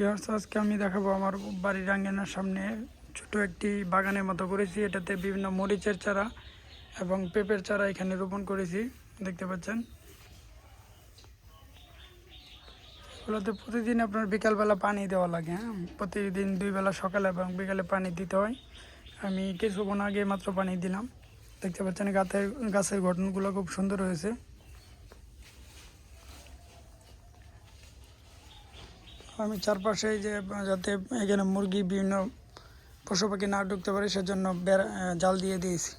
Viewers, আজকে আমি দেখাবো আমার বাড়ির আঙ্গিনার সামনে ছোট একটি বাগানের মতো করেছি। এটাতে বিভিন্ন মরিচের চারা এবং পেঁপের চারা এখানে রোপণ করেছি, দেখতে পাচ্ছেন। এগুলোতে প্রতিদিন আপনার বিকালবেলা পানি দেওয়া লাগে। প্রতিদিন 2 বেলা, সকালে এবং বিকালে পানি দিতে হয়। আমি কিছুক্ষণ আগে মাত্র পানি দিলাম। দেখতে পাচ্ছেন গাছের গঠনগুলো খুব সুন্দর হয়েছে। আমি চারপাশে যে যাতে এখানে মুরগি বিভিন্ন পশু পাখি না ঢুকতে পারে সেজন্য জাল দিয়ে দিয়েছি।